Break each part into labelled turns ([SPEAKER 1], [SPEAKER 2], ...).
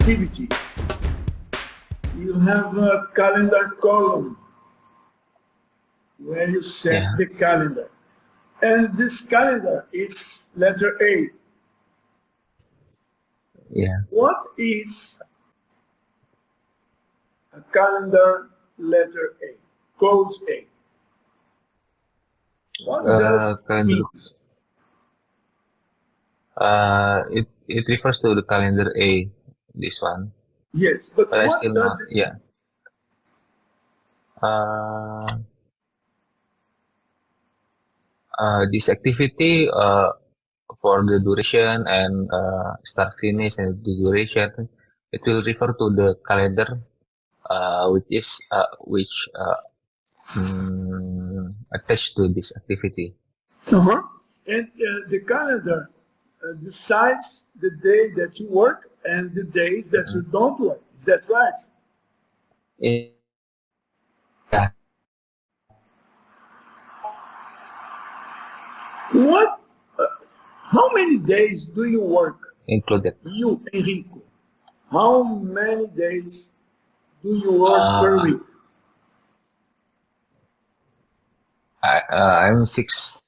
[SPEAKER 1] activity, you have a calendar column where you set the calendar. And this calendar is letter A.
[SPEAKER 2] Yeah.
[SPEAKER 1] What is a calendar letter A? Code A. What does it mean?
[SPEAKER 2] It refers to the calendar A, this one.
[SPEAKER 1] Yes, but
[SPEAKER 2] I
[SPEAKER 1] what
[SPEAKER 2] still
[SPEAKER 1] does
[SPEAKER 2] not,
[SPEAKER 1] it mean?
[SPEAKER 2] This activity for the duration and start finish and the duration, it will refer to the calendar which attached to this activity.
[SPEAKER 1] And the calendar decides the day that you work and the days that you don't work. Is that right?
[SPEAKER 2] Yeah.
[SPEAKER 1] What? How many days do you work?
[SPEAKER 2] Included.
[SPEAKER 1] You, Enrico. How many days do you work per week?
[SPEAKER 2] I'm six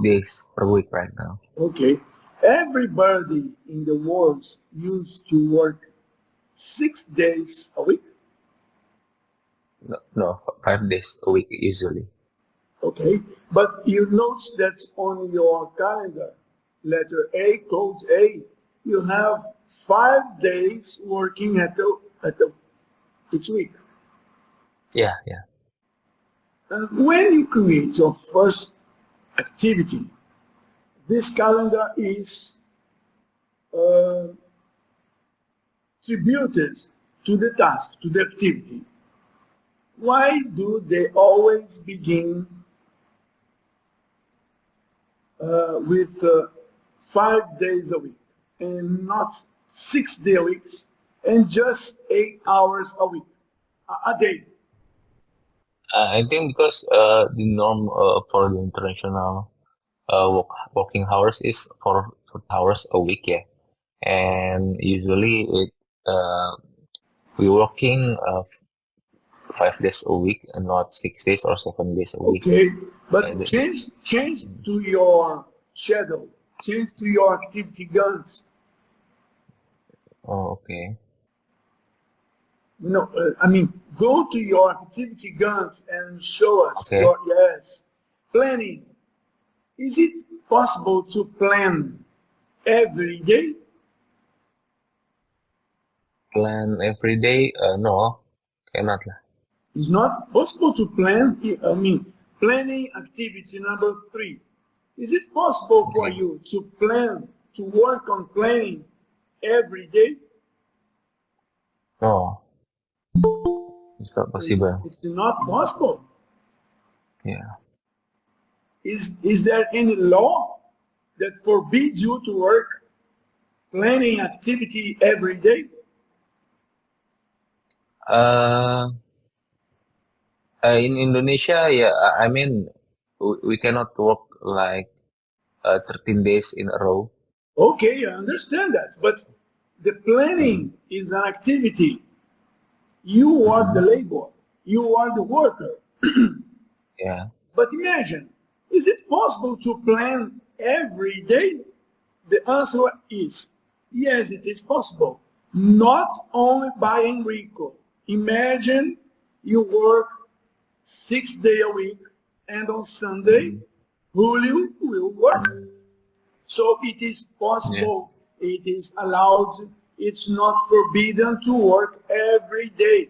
[SPEAKER 2] days per week right now.
[SPEAKER 1] Okay. Everybody in the world used to work 6 days a week?
[SPEAKER 2] No, 5 days a week usually.
[SPEAKER 1] Okay. But you notice that on your calendar, letter A, code A, you have 5 days working at each week.
[SPEAKER 2] Yeah.
[SPEAKER 1] And when you create your first activity, this calendar is tributed to the task, to the activity. Why do they always begin with 5 days a week and not 6 day weeks and just 8 hours a week, a day?
[SPEAKER 2] I think because the norm for the international working hours is 4 hours a week, yeah, and usually we working 5 days a week and not 6 days or 7 days a week.
[SPEAKER 1] Okay, but change to your schedule, change to your activity guns.
[SPEAKER 2] Oh, okay.
[SPEAKER 1] Go to your activity guns and show us your planning. Is it possible to plan every day?
[SPEAKER 2] Plan every day? No, cannot lah.
[SPEAKER 1] It's not possible to plan. Planning activity number 3. Is it possible for you to plan, to work on planning every day?
[SPEAKER 2] No, it's not possible.
[SPEAKER 1] It's not possible.
[SPEAKER 2] Yeah.
[SPEAKER 1] Is there any law that forbids you to work planning activity every day?
[SPEAKER 2] In Indonesia, yeah, I mean, we cannot work like 13 days in a row.
[SPEAKER 1] Okay, I understand that, but the planning is an activity. You are the laborer, you are the worker.
[SPEAKER 2] Yeah.
[SPEAKER 1] But imagine, is it possible to plan every day? The answer is yes, it is possible. Not only by Enrico. Imagine you work 6 days a week, and on Sunday, Julio will work. So it is possible, it is allowed, it's not forbidden to work every day.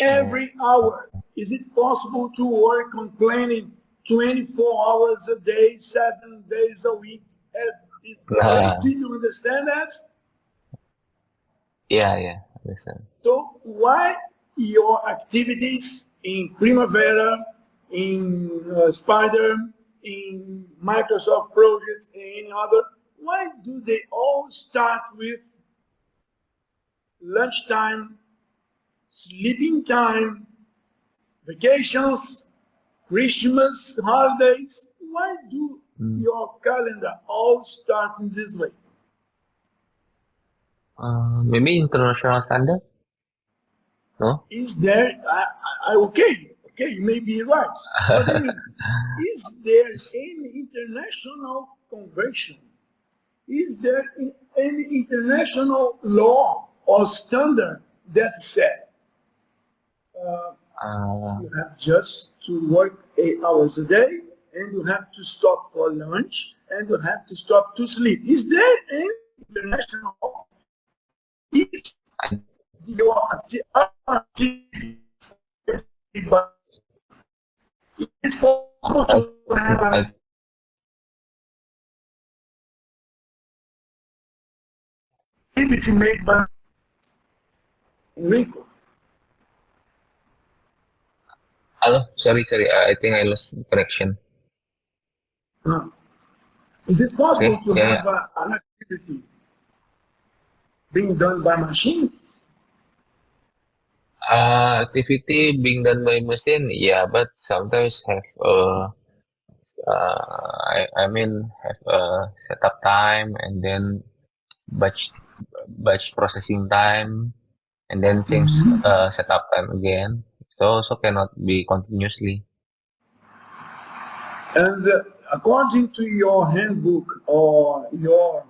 [SPEAKER 1] Every hour. Is it possible to work on planning 24 hours a day, 7 days a week? Do you understand that?
[SPEAKER 2] Yeah, understand.
[SPEAKER 1] So why your activities in Primavera, in Spider, in Microsoft projects, and any other, why do they all start with lunchtime, sleeping time, vacations, Christmas, holidays? Why do your calendar all start in this way?
[SPEAKER 2] Maybe international standard? No?
[SPEAKER 1] Is there, okay, you may be right. But I mean, is there any international convention? Is there any international law or standard that said
[SPEAKER 2] Uh,
[SPEAKER 1] you have just to work 8 hours a day and you have to stop for lunch and you have to stop to sleep? Is there any international law? Is
[SPEAKER 2] I,
[SPEAKER 1] your activity but it's possible
[SPEAKER 2] I,
[SPEAKER 1] to have an
[SPEAKER 2] I,
[SPEAKER 1] activity made by Enrico?
[SPEAKER 2] Hello? Sorry. I think I lost connection.
[SPEAKER 1] Is it possible
[SPEAKER 2] Okay,
[SPEAKER 1] to
[SPEAKER 2] yeah.
[SPEAKER 1] have an activity being done by machine?
[SPEAKER 2] Activity being done by machine, yeah, but sometimes have I mean have a setup time and then batch batch processing time and then change setup time again. So also cannot be continuously.
[SPEAKER 1] And according to your handbook or your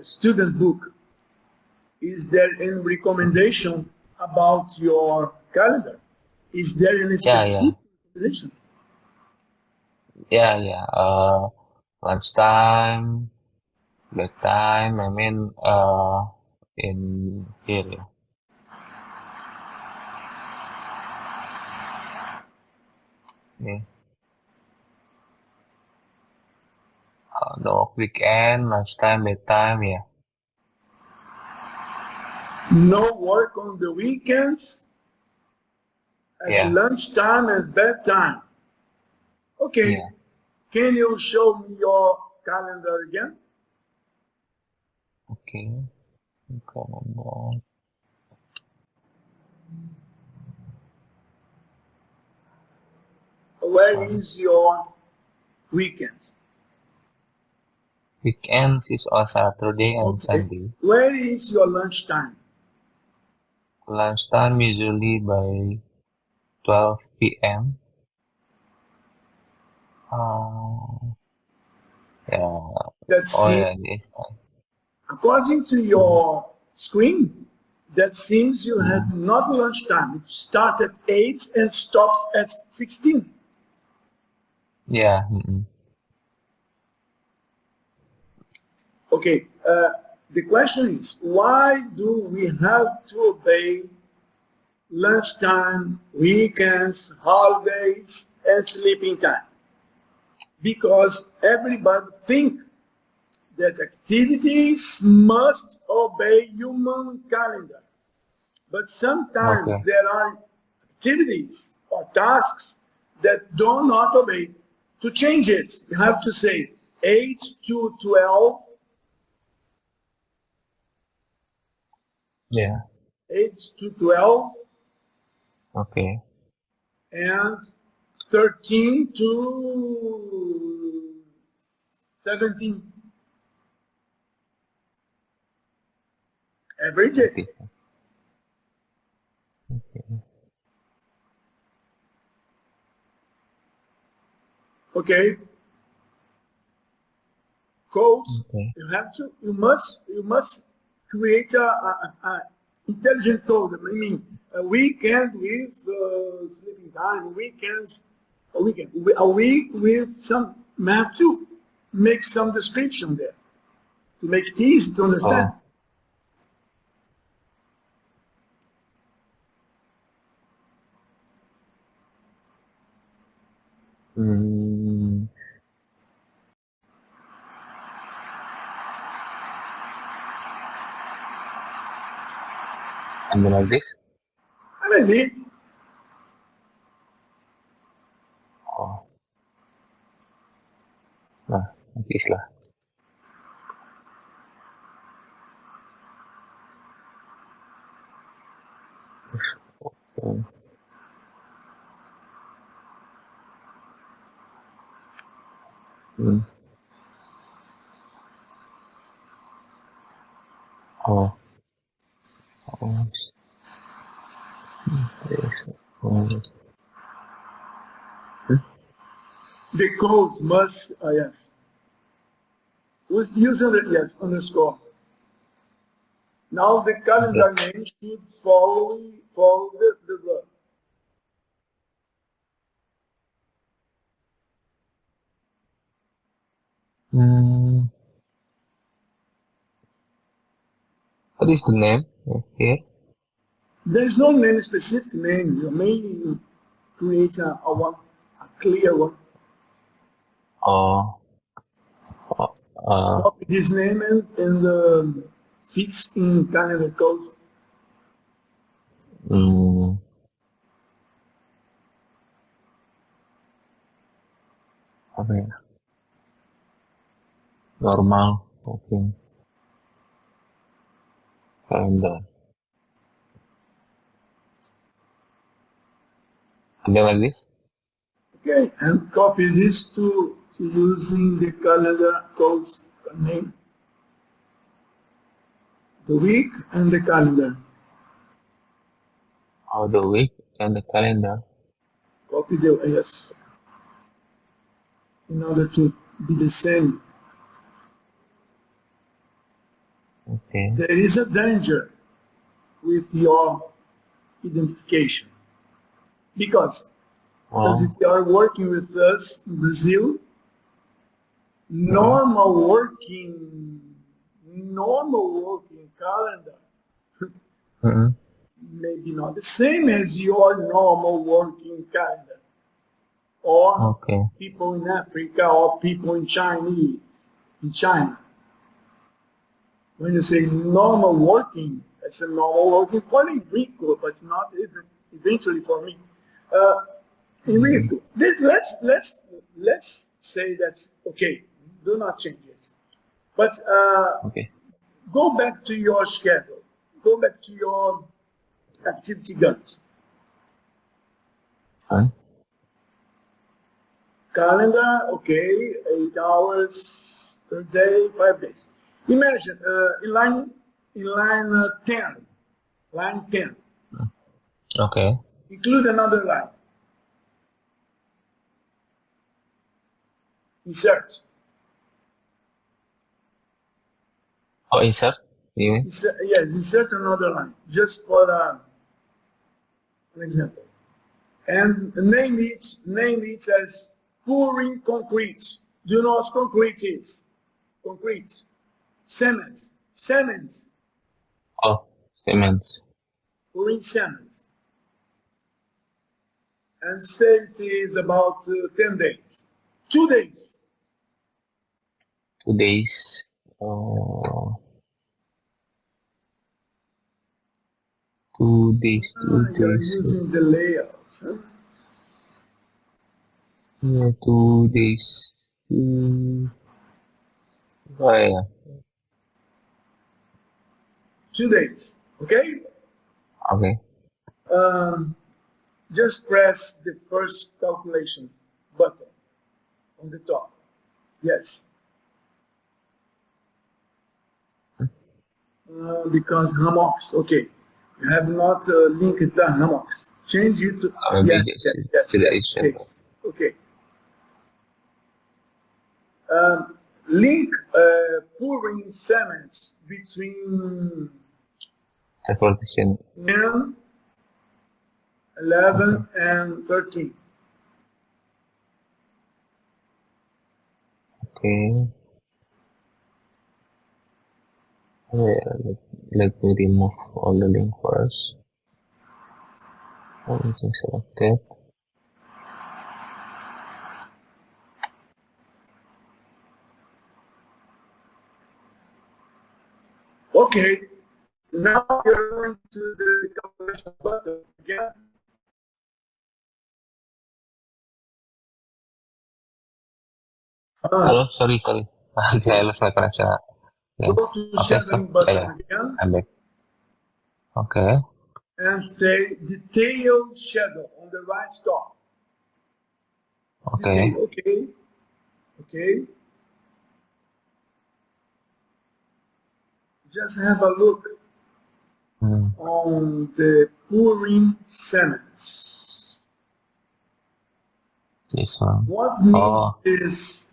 [SPEAKER 1] student book, is there any recommendation about your calendar? Is there any
[SPEAKER 2] Yeah.
[SPEAKER 1] specific recommendation?
[SPEAKER 2] Yeah. Lunchtime, bedtime. I mean, in here, yeah. Yeah. The weekend, lunchtime, bedtime. Yeah.
[SPEAKER 1] No work on the weekends, at
[SPEAKER 2] Yeah.
[SPEAKER 1] lunchtime and bedtime. Okay,
[SPEAKER 2] Yeah.
[SPEAKER 1] can you show me your calendar again?
[SPEAKER 2] Okay. Calendar.
[SPEAKER 1] Where
[SPEAKER 2] Sorry.
[SPEAKER 1] is your weekends?
[SPEAKER 2] Weekends is on Saturday and
[SPEAKER 1] Okay.
[SPEAKER 2] Sunday.
[SPEAKER 1] Where is your lunchtime?
[SPEAKER 2] Lunchtime usually by 12 p.m. Uh, yeah.
[SPEAKER 1] That
[SPEAKER 2] Oh
[SPEAKER 1] seems,
[SPEAKER 2] yeah, this nice.
[SPEAKER 1] according to
[SPEAKER 2] Mm,
[SPEAKER 1] your screen, that seems you have
[SPEAKER 2] mm.
[SPEAKER 1] not lunchtime. It starts at 8 and stops at 16.
[SPEAKER 2] Yeah. Mm-mm.
[SPEAKER 1] Okay, the question is, why do we have to obey lunchtime, weekends, holidays, and sleeping time? Because everybody think that activities must obey human calendar. But sometimes
[SPEAKER 2] Okay.
[SPEAKER 1] there are activities or tasks that do not obey. To change it, you have to say 8 to 12,
[SPEAKER 2] Yeah.
[SPEAKER 1] 8 to 12,
[SPEAKER 2] Okay.
[SPEAKER 1] and 13 to 17 every day.
[SPEAKER 2] That is okay.
[SPEAKER 1] Okay, code.
[SPEAKER 2] Okay.
[SPEAKER 1] You must create a intelligent code. I mean, a weekend with sleeping time, a week with some. You have to make some description there to make it easy to understand.
[SPEAKER 2] Oh. Mm, something like this.
[SPEAKER 1] And maybe
[SPEAKER 2] Oh. Nah, this lah. Mm, mm. Oh.
[SPEAKER 1] The code must, yes. Use yes, underscore. Now the calendar name should follow the verb.
[SPEAKER 2] What is the name here?
[SPEAKER 1] There's no name, specific name. You may create a clear one.
[SPEAKER 2] Oh.
[SPEAKER 1] Copy this name and fix in calendar code.
[SPEAKER 2] Okay. Normal. Okay. Calendar. Something like this?
[SPEAKER 1] Okay, and copy this to using the calendar codes name, the week and the calendar.
[SPEAKER 2] Oh, the week and the calendar.
[SPEAKER 1] Copy the yes, in order to be the same.
[SPEAKER 2] Okay.
[SPEAKER 1] There is a danger with your identification because if you are working with us in Brazil, normal working calendar maybe not the same as your normal working calendar, or people in Africa or people in China. When you say normal working, it's a normal working for Enrico, but not even eventually for me. Enrico, let's say that's okay. Do not change it. But go back to your schedule. Go back to your activity guns. Calendar, okay, 8 hours per day, 5 days. Imagine in line 10. Line 10.
[SPEAKER 2] Okay.
[SPEAKER 1] Include another line. Insert.
[SPEAKER 2] Oh, insert? You mean?
[SPEAKER 1] Yes, insert another line, just for an example. And name it as pouring concrete. Do you know what concrete is? Concrete. Cement.
[SPEAKER 2] Oh, cement.
[SPEAKER 1] Pouring cement. And say it is about 10 days. 2 days.
[SPEAKER 2] 2 days. Oh. 2 days.
[SPEAKER 1] You're using the layouts. Huh?
[SPEAKER 2] Yeah, 2 days. Oh, yeah.
[SPEAKER 1] 2 days. Okay?
[SPEAKER 2] Okay.
[SPEAKER 1] Just press the first calculation button on the top. Yes. Because hammocks, okay. You have not linked the hammocks. Change it to yes. Okay. Link pouring cements between 10, 11, and 13.
[SPEAKER 2] Okay. Let me remove all the link first. Everything selected.
[SPEAKER 1] Okay. Now you're going to the calculation button again.
[SPEAKER 2] Hello, sorry. I lost my connection.
[SPEAKER 1] Go to the scheduling button again.
[SPEAKER 2] I'm back. Okay.
[SPEAKER 1] And say detailed schedule on the right top.
[SPEAKER 2] Okay.
[SPEAKER 1] Okay. Just have a look on the pouring cements.
[SPEAKER 2] This one.
[SPEAKER 1] What means
[SPEAKER 2] Oh,
[SPEAKER 1] this,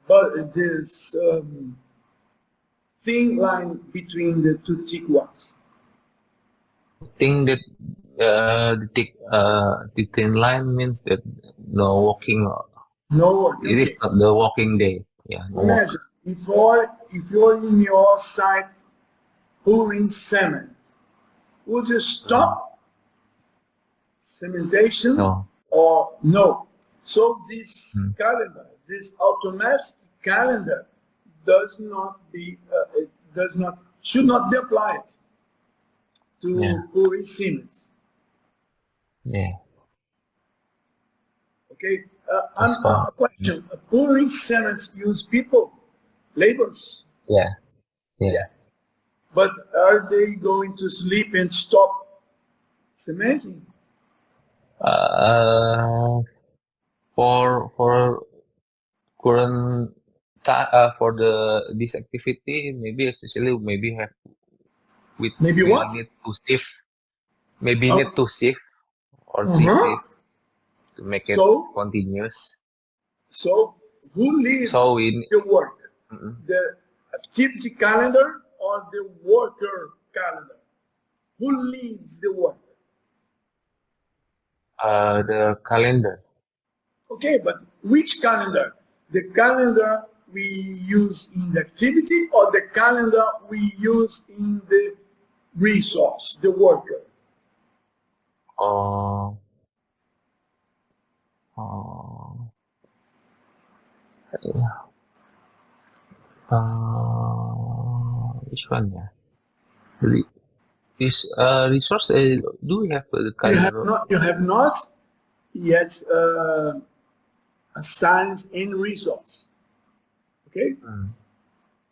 [SPEAKER 1] but this thin line between the two thick ones?
[SPEAKER 2] I think that the thin line means that no walking.
[SPEAKER 1] No work.
[SPEAKER 2] It is
[SPEAKER 1] Okay.
[SPEAKER 2] not the walking day. Yeah, no
[SPEAKER 1] Imagine
[SPEAKER 2] walk.
[SPEAKER 1] if you're in your site pouring cement, would you
[SPEAKER 2] Mm.
[SPEAKER 1] stop cementation
[SPEAKER 2] No.
[SPEAKER 1] or no? So this
[SPEAKER 2] Mm.
[SPEAKER 1] calendar, this automatic calendar, does not be it does not should not be applied
[SPEAKER 2] Yeah.
[SPEAKER 1] to pouring cement.
[SPEAKER 2] Yeah.
[SPEAKER 1] Okay,
[SPEAKER 2] That's why.
[SPEAKER 1] a question: pouring cement use people, laborers,
[SPEAKER 2] Yeah. Yeah.
[SPEAKER 1] yeah, but are they going to sleep and stop cementing?
[SPEAKER 2] Uh, for current for the this activity, maybe especially maybe have
[SPEAKER 1] Maybe
[SPEAKER 2] we
[SPEAKER 1] what?
[SPEAKER 2] need to shift. Maybe need
[SPEAKER 1] Oh,
[SPEAKER 2] to shift or three
[SPEAKER 1] uh-huh.
[SPEAKER 2] shifts to make it
[SPEAKER 1] So,
[SPEAKER 2] continuous.
[SPEAKER 1] so who
[SPEAKER 2] So
[SPEAKER 1] leads
[SPEAKER 2] we.
[SPEAKER 1] the work?
[SPEAKER 2] Mm,
[SPEAKER 1] The activity calendar or the worker calendar? Who leads the work?
[SPEAKER 2] the calendar.
[SPEAKER 1] Okay, but which calendar? The calendar we use in the activity or the calendar we use in the resource, the worker?
[SPEAKER 2] Oh, oh, which one? Yeah. Re- This resource. Do we have the calendar?
[SPEAKER 1] You have not yet assigned any resource. Okay?
[SPEAKER 2] Mm,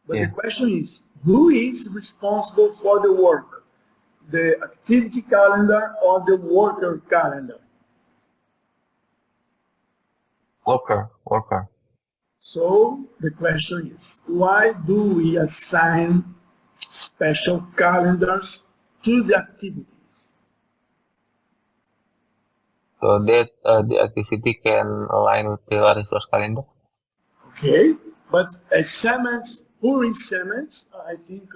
[SPEAKER 1] But the
[SPEAKER 2] yeah.
[SPEAKER 1] question is, who is responsible for the work? The activity calendar or the worker calendar?
[SPEAKER 2] Worker.
[SPEAKER 1] So the question is, why do we assign special calendars to the activities?
[SPEAKER 2] So that the activity can align with the resource calendar.
[SPEAKER 1] Okay, but as cements, pouring cements, I think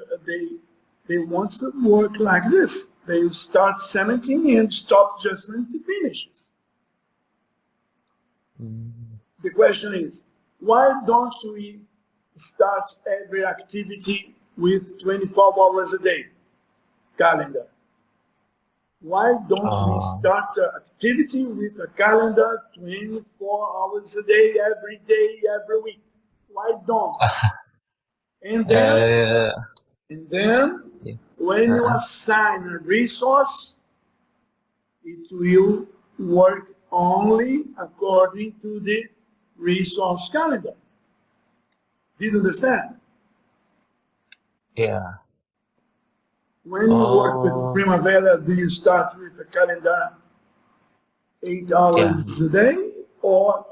[SPEAKER 1] they want to work like this. They start cementing and stop just when it finishes.
[SPEAKER 2] Mm,
[SPEAKER 1] The question is, why don't we start every activity with 24 hours a day calendar? Why don't we
[SPEAKER 2] uh,
[SPEAKER 1] start an activity with a calendar 24 hours a day, every week? Why don't? And then,
[SPEAKER 2] uh,
[SPEAKER 1] and then,
[SPEAKER 2] yeah.
[SPEAKER 1] when you
[SPEAKER 2] Uh-uh.
[SPEAKER 1] assign a resource, it will work only according to the resource calendar. Did you understand?
[SPEAKER 2] Yeah.
[SPEAKER 1] When you work with
[SPEAKER 2] Oh,
[SPEAKER 1] Primavera, do you start with a calendar 8
[SPEAKER 2] yeah.
[SPEAKER 1] hours a day or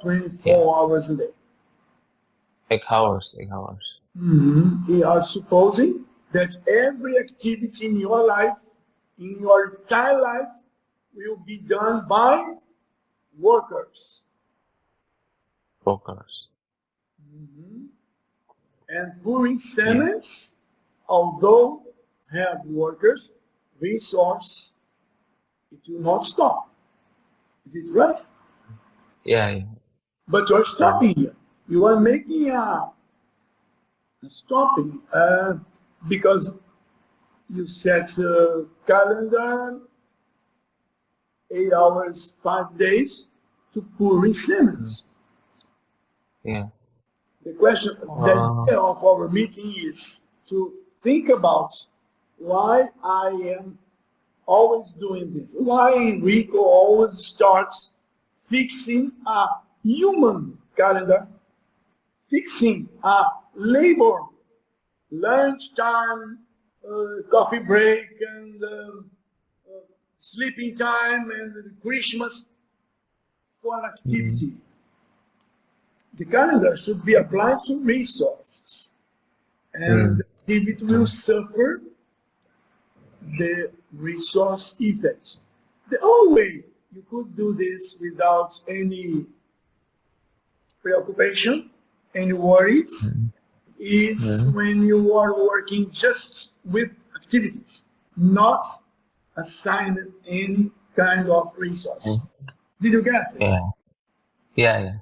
[SPEAKER 2] Yeah.
[SPEAKER 1] 24 hours a day?
[SPEAKER 2] 8 hours. 8 hours.
[SPEAKER 1] We are supposing that every activity in your life, in your entire life, will be done by workers.
[SPEAKER 2] Workers.
[SPEAKER 1] And pouring
[SPEAKER 2] Yeah.
[SPEAKER 1] cements, although have workers, resource, it will not stop. Is it right?
[SPEAKER 2] Yeah. Yeah.
[SPEAKER 1] But you're
[SPEAKER 2] Right.
[SPEAKER 1] stopping here. You are making a stopping because you set a calendar 8 hours, 5 days to pouring
[SPEAKER 2] Mm,
[SPEAKER 1] cements.
[SPEAKER 2] yeah.
[SPEAKER 1] The question, the
[SPEAKER 2] Uh,
[SPEAKER 1] idea of our meeting is to think about why I am always doing this. Why Enrico always starts fixing a human calendar, fixing a labor lunchtime, coffee break, and sleeping time, and Christmas for an
[SPEAKER 2] mm,
[SPEAKER 1] activity. The calendar should be applied to resources, and
[SPEAKER 2] mm,
[SPEAKER 1] the activity will
[SPEAKER 2] mm,
[SPEAKER 1] suffer the resource effect. The only way you could do this without any preoccupation and worries
[SPEAKER 2] Mm-hmm.
[SPEAKER 1] is
[SPEAKER 2] Mm-hmm.
[SPEAKER 1] when you are working just with activities, not assigned any kind of resource. Did you get it?
[SPEAKER 2] Yeah. Yeah. Yeah.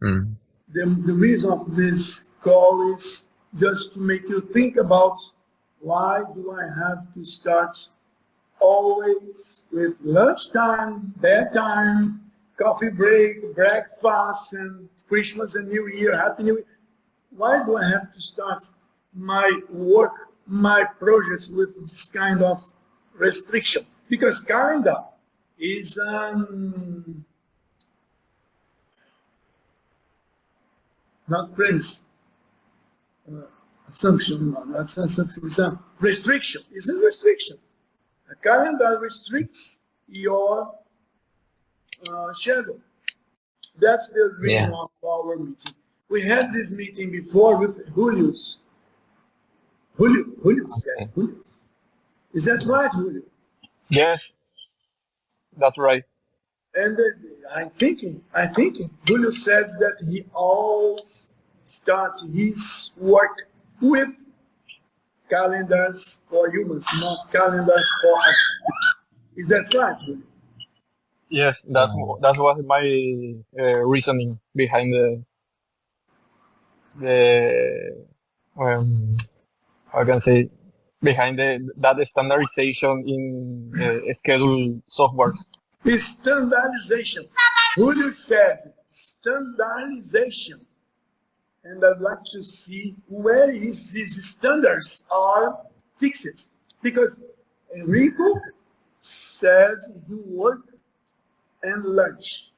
[SPEAKER 2] Mm.
[SPEAKER 1] The reason of this call is just to make you think about why do I have to start always with lunchtime, bedtime, coffee break, breakfast, and Christmas and New Year, Happy New Year. Why do I have to start my work, my projects with this kind of restriction? Because calendar is not premise, assumption, no, that's assumption, it's a restriction. It's a restriction. A calendar restricts your schedule. That's the reason
[SPEAKER 2] Yeah.
[SPEAKER 1] of our meeting. We had this meeting before with Julius. Julius, yes,
[SPEAKER 2] Okay.
[SPEAKER 1] Julius. Is that right, Julio?
[SPEAKER 3] Yes, that's right.
[SPEAKER 1] And I think Julius says that he always starts his work with calendars for humans, not calendars for us. Is that right, Julio?
[SPEAKER 3] Yes,
[SPEAKER 2] Yeah.
[SPEAKER 3] that was my reasoning behind the I can say behind that standardization in schedule software.
[SPEAKER 1] The standardization. Julio says standardization. And I'd like to see where these standards are fixed. Because Enrico said he work and lunch,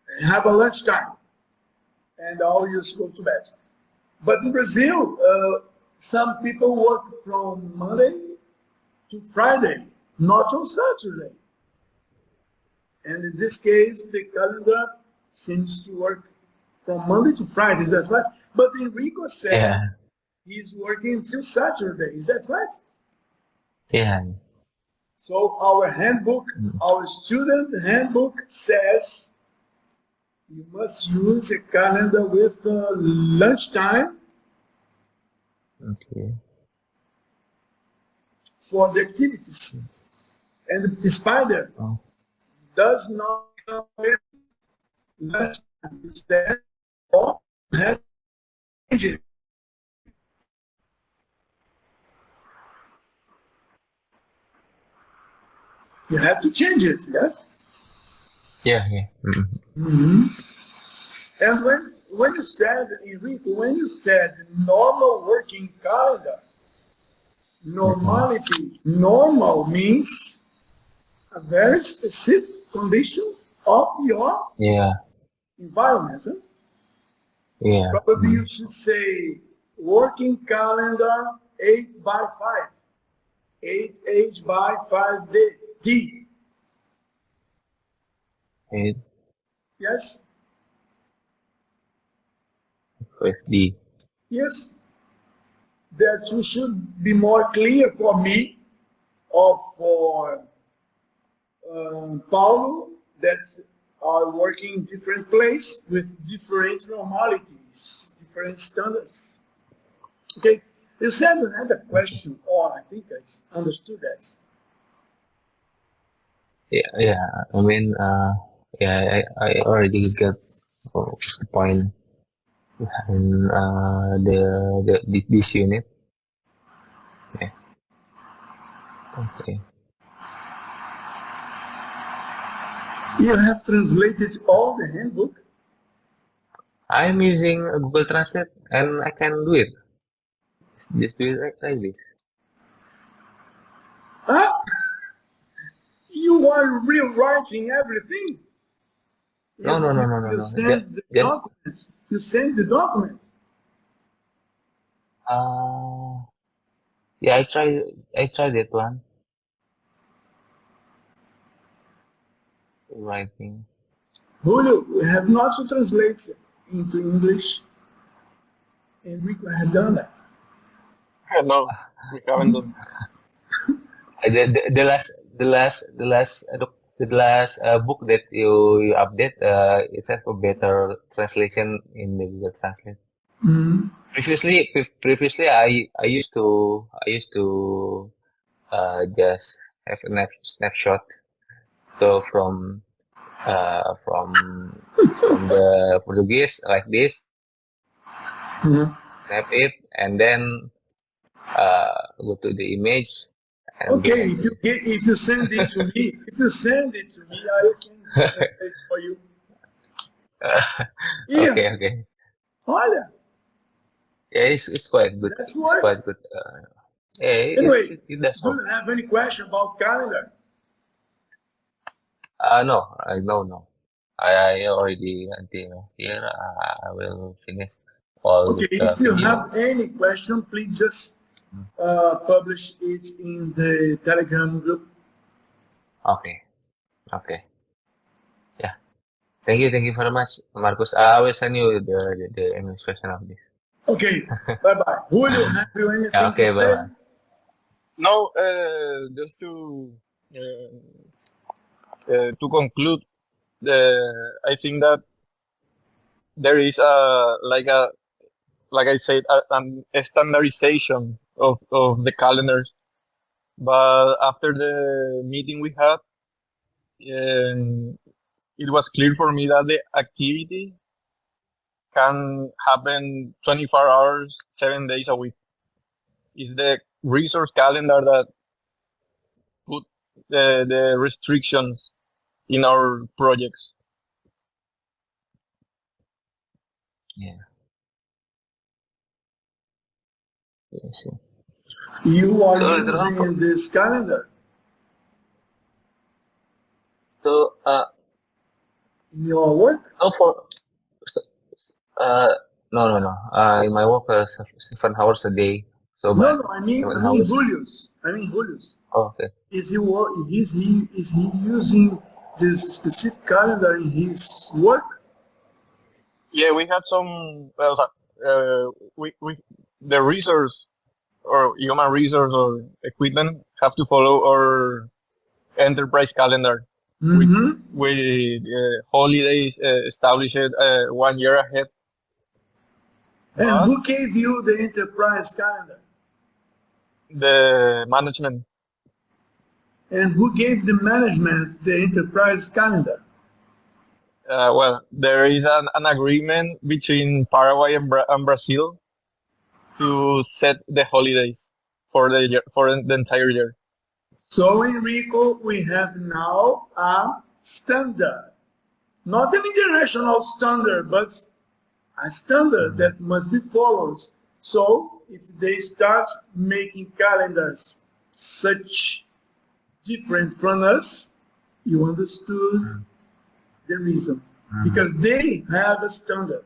[SPEAKER 1] and have a lunch time, and always go to bed. But in Brazil, some people work from Monday to Friday, not on Saturday. And in this case, the calendar seems to work from Monday to Friday. Is that right? But Enrico said
[SPEAKER 2] Yeah.
[SPEAKER 1] he's working until Saturday. Is that right?
[SPEAKER 2] Yeah.
[SPEAKER 1] So our handbook,
[SPEAKER 2] Mm.
[SPEAKER 1] our student handbook says you must use a calendar with lunchtime
[SPEAKER 2] Okay.
[SPEAKER 1] for the activities. And the spider
[SPEAKER 2] Oh.
[SPEAKER 1] does not come with lunchtime. Instead, or have to change it. You have to change it, yes?
[SPEAKER 2] Yeah. Yeah. Mm.
[SPEAKER 1] Mm-hmm. And when you said, Enrico, when you said normal working calendar,
[SPEAKER 2] Mm-mm.
[SPEAKER 1] normality, normal means a very specific condition of your
[SPEAKER 2] Yeah.
[SPEAKER 1] environment. Huh?
[SPEAKER 2] Yeah.
[SPEAKER 1] Probably
[SPEAKER 2] Mm.
[SPEAKER 1] you should say working calendar 8 by 5, 8H by 5D.
[SPEAKER 2] Eight.
[SPEAKER 1] Yes?
[SPEAKER 2] 5D.
[SPEAKER 1] Yes. That you should be more clear for me or for Paulo that are working in different place with different normalities, different standards. Okay, you said you had a question, or I think I understood that.
[SPEAKER 2] Yeah. Yeah. I mean, yeah, I already get the point behind this unit. Yeah. Okay.
[SPEAKER 1] You have translated all the handbook.
[SPEAKER 2] I'm using Google Translate and I can do it. Just do it like this.
[SPEAKER 1] Huh? You are rewriting everything.
[SPEAKER 2] No, no, no, no, no,
[SPEAKER 1] You
[SPEAKER 2] no.
[SPEAKER 1] send the documents. You send the documents.
[SPEAKER 2] Uh, yeah, I tried that one. Writing.
[SPEAKER 1] Julio, we have not to translate into English. Enrico had done that.
[SPEAKER 3] No, we haven't done.
[SPEAKER 2] The last the last book that you update, it has a better translation in the Google Translate.
[SPEAKER 1] Mhm.
[SPEAKER 2] Previously, I used to just have a snapshot. So from the Portuguese like this,
[SPEAKER 1] Mhm.
[SPEAKER 2] snap it, and then go to the image and
[SPEAKER 1] Okay,
[SPEAKER 2] get
[SPEAKER 1] if you send it to me, I can translate for you. Yeah,
[SPEAKER 2] okay.
[SPEAKER 1] olha,
[SPEAKER 2] Yeah, it's quite good.
[SPEAKER 1] that's
[SPEAKER 2] It's
[SPEAKER 1] work.
[SPEAKER 2] quite good. Yeah,
[SPEAKER 1] Anyway,
[SPEAKER 2] it does
[SPEAKER 1] do
[SPEAKER 2] work.
[SPEAKER 1] you have any question about calendar?
[SPEAKER 2] No, no. I already until here. I will finish all
[SPEAKER 1] Okay,
[SPEAKER 2] the
[SPEAKER 1] if you
[SPEAKER 2] video.
[SPEAKER 1] have any question, please just
[SPEAKER 2] Mm.
[SPEAKER 1] publish it in the Telegram group.
[SPEAKER 2] Okay, okay. Yeah. Thank you very much, Marcus. I will send you the English version of this.
[SPEAKER 1] Okay, bye bye. Julio, have you
[SPEAKER 2] Yeah,
[SPEAKER 1] anything to
[SPEAKER 2] okay, bye
[SPEAKER 1] say?
[SPEAKER 2] bye.
[SPEAKER 3] No, just to conclude, I think that there is like I said, a standardization of the calendars. But after the meeting we had, it was clear for me that the activity can happen 24 hours, 7 days a week. It's the resource calendar that put the restrictions in our projects.
[SPEAKER 2] Yeah. Yes.
[SPEAKER 1] You are
[SPEAKER 2] So later on,
[SPEAKER 1] using this calendar
[SPEAKER 2] so
[SPEAKER 1] in your work?
[SPEAKER 2] so for uh no. In my work, 7 hours a day. So
[SPEAKER 1] No,
[SPEAKER 2] but
[SPEAKER 1] no. I
[SPEAKER 2] seven
[SPEAKER 1] mean
[SPEAKER 2] hours.
[SPEAKER 1] Julius.
[SPEAKER 2] Oh, okay.
[SPEAKER 1] Is he using this specific calendar in his work?
[SPEAKER 3] Yeah, we had some. Well, we the resource or human resource or equipment have to follow our enterprise calendar with
[SPEAKER 1] Mm-hmm.
[SPEAKER 3] holidays established 1 year ahead.
[SPEAKER 1] And
[SPEAKER 3] But
[SPEAKER 1] who gave you the enterprise calendar?
[SPEAKER 3] the management,
[SPEAKER 1] And who gave the management the enterprise calendar?
[SPEAKER 3] well, there is an agreement between Paraguay and Brazil to set the holidays for the year, for the entire year.
[SPEAKER 1] So in RICO, we have now a standard, not an international standard, but a standard
[SPEAKER 2] Mhm.
[SPEAKER 1] that must be followed. So if they start making calendars such different from us, you understood the reason.
[SPEAKER 2] Mhm.
[SPEAKER 1] Because they have a standard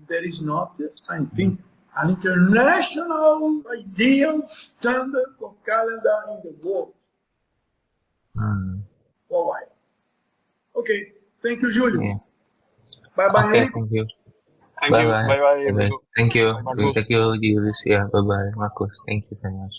[SPEAKER 1] that is not, I think, an international ideal standard for calendar in the world.
[SPEAKER 2] Mhm.
[SPEAKER 1] Worldwide. Okay, thank you, Julio.
[SPEAKER 2] Yeah.
[SPEAKER 1] Bye bye,
[SPEAKER 2] Okay.
[SPEAKER 1] Enrico.
[SPEAKER 2] Thank you.
[SPEAKER 3] Thank
[SPEAKER 2] Bye
[SPEAKER 3] you.
[SPEAKER 2] bye.
[SPEAKER 3] Bye bye,
[SPEAKER 2] Bye bye.
[SPEAKER 3] Enrico.
[SPEAKER 2] Thank you.
[SPEAKER 3] Bye, Marcos.
[SPEAKER 2] Thank you, Julius. Yeah. Bye bye, Marcus. Thank you very much.